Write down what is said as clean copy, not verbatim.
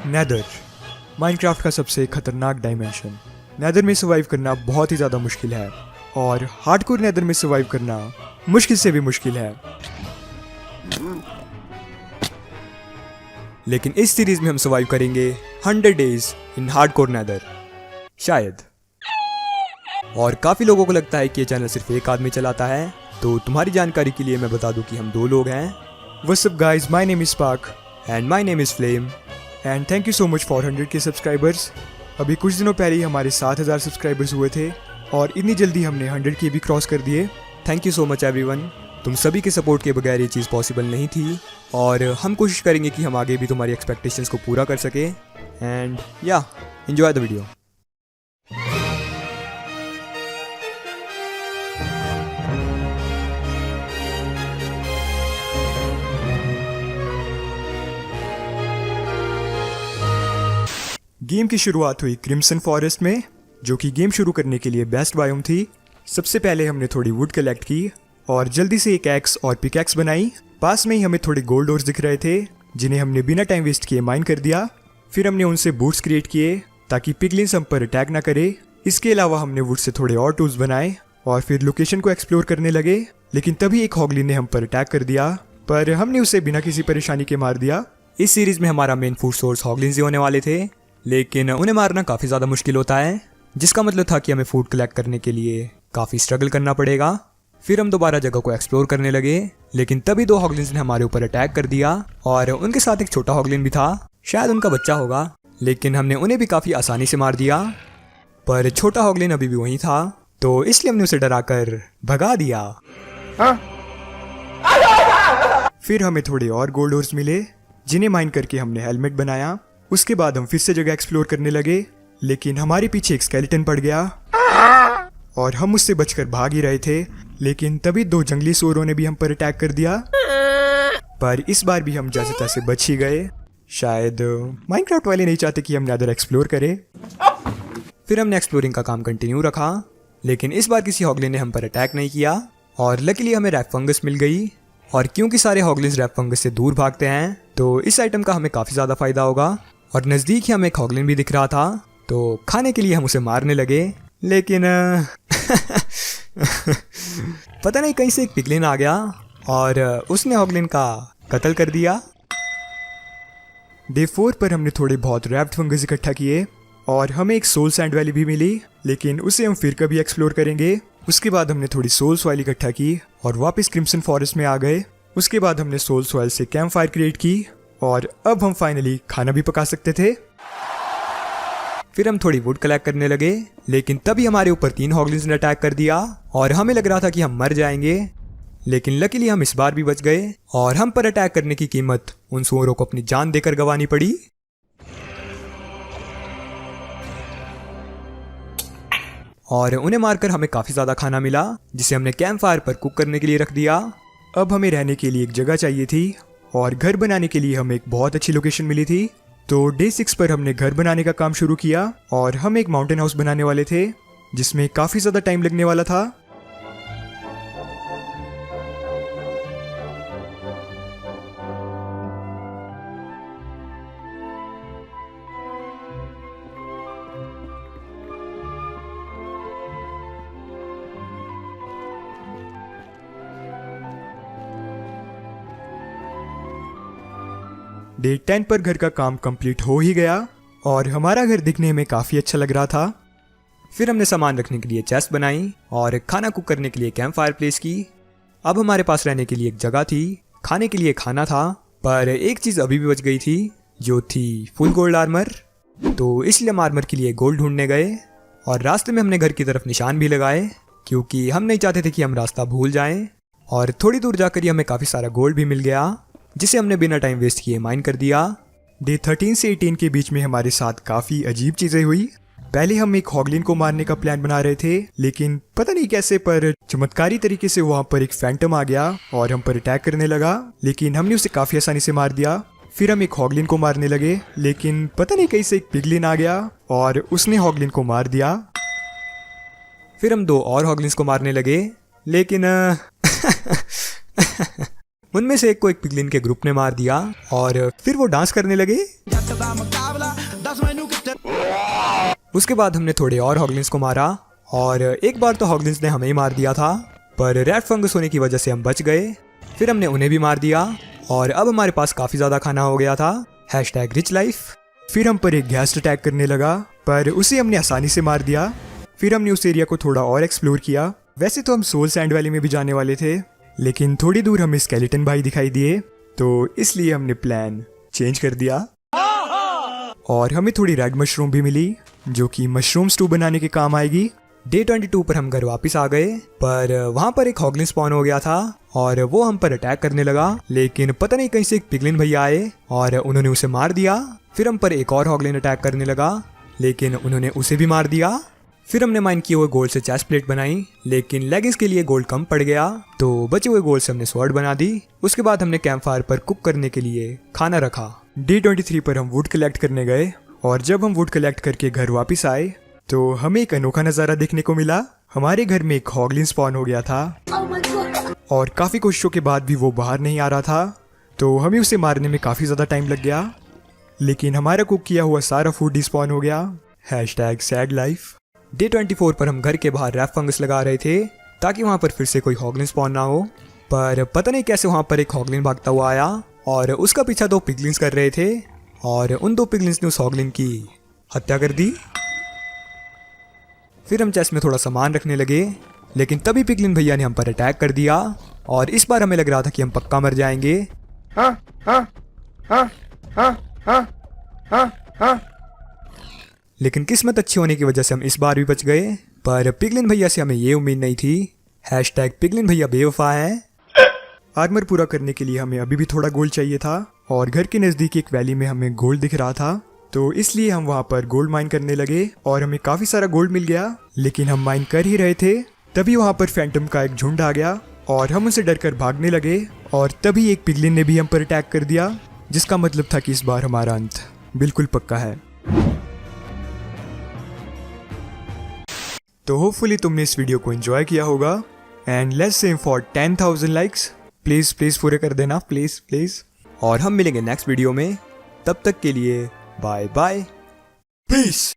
Nether, Minecraft का सबसे खतरनाक डायमेंशन। नेदर में सर्वाइव करना बहुत ही ज़्यादा मुश्किल है और हार्डकोर नेदर में सर्वाइव करना मुश्किल से भी मुश्किल है। लेकिन इस सीरीज में हम सर्वाइव करेंगे 100 डेज इन हार्डकोर नेदर, शायद। और काफ़ी लोगों को लगता है कि ये चैनल सिर्फ एक आदमी चलाता है, तो तुम्हारी जानकारी के लिए मैं बता दूं कि हम 2 लोग हैं। What's up guys, my name is spark and my name is flame and thank you so much for 100K subscribers. अभी कुछ दिनों पहले ही हमारे 7000 सब्सक्राइबर्स हुए थे और इतनी जल्दी हमने 100K भी क्रॉस कर दिए। Thank you so much everyone. तुम सभी के सपोर्ट के बगैर ये चीज़ पॉसिबल नहीं थी और हम कोशिश करेंगे कि हम आगे भी तुम्हारी एक्सपेक्टेशंस को पूरा कर सकें। एंड या, एंजॉय द वीडियो। गेम की शुरुआत हुई क्रिम्सन फॉरेस्ट में, जो कि गेम शुरू करने के लिए बेस्ट बायोम थी। सबसे पहले हमने थोड़ी वुड कलेक्ट की और जल्दी से एक एक्स और पिकैक्स बनाई। पास में ही हमें थोड़े गोल्ड ओर्स दिख रहे थे, जिन्हें हमने बिना टाइम वेस्ट किए माइन कर दिया। फिर हमने उनसे बूट्स क्रिएट किए ताकि पिगलिन्स हम पर अटैक ना करे। इसके अलावा हमने वुड से थोड़े और टूल्स बनाए और फिर लोकेशन को एक्सप्लोर करने लगे। लेकिन तभी एक हॉगलिन ने हम पर अटैक कर दिया, पर हमने उसे बिना किसी परेशानी के मार दिया। इस सीरीज में हमारा मेन फूड सोर्स हॉगलिन्स ही होने वाले थे, लेकिन उन्हें मारना काफ़ी ज़्यादा मुश्किल होता है, जिसका मतलब था कि हमें फूड कलेक्ट करने के लिए काफ़ी स्ट्रगल करना पड़ेगा। फिर हम दोबारा जगह को एक्सप्लोर करने लगे, लेकिन तभी 2 हॉगलिन्स ने हमारे ऊपर अटैक कर दिया और उनके साथ एक छोटा हॉगलिन भी था, शायद उनका बच्चा होगा। लेकिन हमने उन्हें भी काफ़ी आसानी से मार दिया, पर छोटा हॉगलिन अभी भी वहीं था, तो इसलिए हमने उसे डराकर भगा दिया। हाँ? फिर हमें थोड़े और गोल्ड ओर्स मिले, जिन्हें माइन करके हमने हेलमेट बनाया। उसके बाद हम फिर से जगह एक्सप्लोर करने लगे, लेकिन हमारे पीछे एक स्केलेटन पड़ गया और हम उससे बचकर भाग ही रहे थे। लेकिन तभी 2 जंगली सूअरों ने भी हम पर अटैक कर दिया, पर इस बार भी हम जैसे तैसे बच ही गए। शायद माइनक्राफ्ट वाले नहीं चाहते कि हम नेदर एक्सप्लोर करें। फिर हमने एक्सप्लोरिंग का काम कंटिन्यू रखा, लेकिन इस बार किसी हॉगलिन ने हम पर अटैक नहीं किया और लकीली हमें रैप फंगस मिल गई। और क्योंकि सारे हॉगलिन्स रैप फंगस से दूर भागते हैं, तो इस आइटम का हमें काफ़ी ज़्यादा फायदा होगा। और नज़दीक ही हमें एक हॉगलिन भी दिख रहा था, तो खाने के लिए हम उसे मारने लगे। लेकिन पता नहीं कहीं से एक पिगलिन आ गया और उसने हॉगलिन का कत्ल कर दिया। डे 4 पर हमने थोड़े बहुत रैप्ड फंगस इकट्ठा किए और हमें एक सोल सैंड वैली भी मिली, लेकिन उसे हम फिर कभी एक्सप्लोर करेंगे। उसके बाद हमने थोड़ी सोल सॉइल इकट्ठा की और वापस क्रिम्सन फॉरेस्ट में आ गए। उसके बाद हमने सोल सॉइल से कैंप फायर क्रिएट की और अब हम फाइनली खाना भी पका सकते थे। फिर हम थोड़ी वुड कलेक्ट करने लगे, लेकिन तभी हमारे ऊपर 3 हॉगलिन्स ने अटैक कर दिया और हमें लग रहा था कि हम मर जाएंगे। लेकिन लकीली हम इस बार भी बच गए और हम पर अटैक करने की कीमत उन सूअरों को अपनी जान देकर गंवानी पड़ी। और उन्हें मारकर हमें काफ़ी ज़्यादा खाना मिला, जिसे हमने कैंप फायर पर कुक करने के लिए रख दिया। अब हमें रहने के लिए एक जगह चाहिए थी और घर बनाने के लिए हमें एक बहुत अच्छी लोकेशन मिली थी। तो डे 6 पर हमने घर बनाने का काम शुरू किया और हम एक माउंटेन हाउस बनाने वाले थे, जिसमें काफ़ी ज़्यादा टाइम लगने वाला था। डे 10 पर घर का काम कंप्लीट हो ही गया और हमारा घर दिखने में काफ़ी अच्छा लग रहा था। फिर हमने सामान रखने के लिए चेस्ट बनाई और खाना कुक करने के लिए कैंप फायर प्लेस की। अब हमारे पास रहने के लिए एक जगह थी, खाने के लिए खाना था, पर एक चीज़ अभी भी बच गई थी, जो थी फुल गोल्ड आर्मर। तो इसलिए हम आर्मर के लिए गोल्ड ढूंढने गए और रास्ते में हमने घर की तरफ निशान भी लगाए, क्योंकि हम नहीं चाहते थे कि हम रास्ता भूल जाएं। और थोड़ी दूर जाकर ही हमें काफ़ी सारा गोल्ड भी मिल गया, जिसे हमने बिना टाइम वेस्ट किए माइन कर दिया। डे 13 से 18 के बीच में हमारे साथ काफ़ी अजीब चीज़ें हुई। पहले हम एक हॉगलिन को मारने का प्लान बना रहे थे, लेकिन पता नहीं कैसे पर चमत्कारी तरीके से वहाँ पर एक फैंटम आ गया और हम पर अटैक करने लगा, लेकिन हमने उसे काफ़ी आसानी से मार दिया। फिर हम एक हॉगलिन को मारने लगे, लेकिन पता नहीं कैसे एक पिगलिन आ गया और उसने हॉगलिन को मार दिया। फिर हम 2 और हॉगलिन्स को मारने लगे, लेकिन उनमें से एक को एक पिगलिन के ग्रुप ने मार दिया और फिर वो डांस करने लगे। उसके बाद हमने थोड़े और हॉगलिन्स को मारा और एक बार तो हॉगलिन्स ने हमें ही मार दिया था, पर रेड फंगस होने की वजह से हम बच गए। फिर हमने उन्हें भी मार दिया और अब हमारे पास काफी ज्यादा खाना हो गया था। #Rich life. फिर हम पर एक गैस्ट अटैक करने लगा, पर उसे हमने आसानी से मार दिया। फिर हमने उस एरिया को थोड़ा और एक्सप्लोर किया। वैसे तो हम सोल सैंड वैली में भी जाने वाले थे, लेकिन थोड़ी दूर हमें स्केलेटन भाई दिखाई दिए, तो इसलिए हमने प्लान चेंज कर दिया। और हमें थोड़ी रेड मशरूम भी मिली, जो कि मशरूम स्टू बनाने के काम आएगी। डे 22 पर हम घर वापस आ गए, पर वहाँ पर एक हॉगलिन स्पॉन हो गया था और वो हम पर अटैक करने लगा। लेकिन पता नहीं कहीं से एक पिगलिन भैया आए और उन्होंने उसे मार दिया। फिर हम पर एक और हॉगलिन अटैक करने लगा, लेकिन उन्होंने उसे भी मार दिया। फिर हमने माइन किए हुए गोल्ड से चेस्ट प्लेट बनाई, लेकिन लेगिंग्स के लिए गोल्ड कम पड़ गया, तो बचे हुए गोल्ड से हमने स्वॉर्ड बना दी। उसके बाद हमने कैंप फायर पर कुक करने के लिए खाना रखा। डे 23 पर हम वुड कलेक्ट करने गए और जब हम वुड कलेक्ट करके घर वापस आए तो हमें एक अनोखा नज़ारा देखने को मिला। हमारे घर में एक हॉगलिन स्पॉन हो गया था और काफ़ी कोशिशों के बाद भी वो बाहर नहीं आ रहा था, तो हमें उसे मारने में काफ़ी ज़्यादा टाइम लग गया। लेकिन हमारा कुक किया हुआ सारा फूड डिस्पॉन हो गया। #Sad life. डे 24 पर हम घर के बाहर रैप फंगस लगा रहे थे ताकि वहाँ पर फिर से कोई हॉगलिन स्पॉन ना हो, पर पता नहीं कैसे वहाँ पर एक हॉगलिन भागता हुआ आया और उसका पीछा 2 पिगलिन्स कर रहे थे और उन 2 पिगलिन्स ने उस हॉगलिन की हत्या कर दी। फिर हम चेस्ट में थोड़ा सामान रखने लगे, लेकिन तभी पिगलिन भैया ने हम पर अटैक कर दिया और इस बार हमें लग रहा था कि हम पक्का मर जाएंगे। लेकिन किस्मत अच्छी होने की वजह से हम इस बार भी बच गए, पर पिगलिन भैया से हमें ये उम्मीद नहीं थी। #पिगलिन भैया बेवफा है। आर्मर पूरा करने के लिए हमें अभी भी थोड़ा गोल्ड चाहिए था और घर के नज़दीक एक वैली में हमें गोल्ड दिख रहा था, तो इसलिए हम वहाँ पर गोल्ड माइन करने लगे और हमें काफ़ी सारा गोल्ड मिल गया। लेकिन हम माइन कर ही रहे थे, तभी वहाँ पर फैंटम का एक झुंड आ गया और हम उनसे डरकर भागने लगे और तभी एक पिगलिन ने भी हम पर अटैक कर दिया, जिसका मतलब था कि इस बार हमारा अंत बिल्कुल पक्का है। तो होपफुली तुमने इस वीडियो को एंजॉय किया होगा and let's aim for 10,000 likes. Please पूरे कर देना, प्लीज़। और हम मिलेंगे नेक्स्ट वीडियो में, तब तक के लिए बाय बाय, पीस।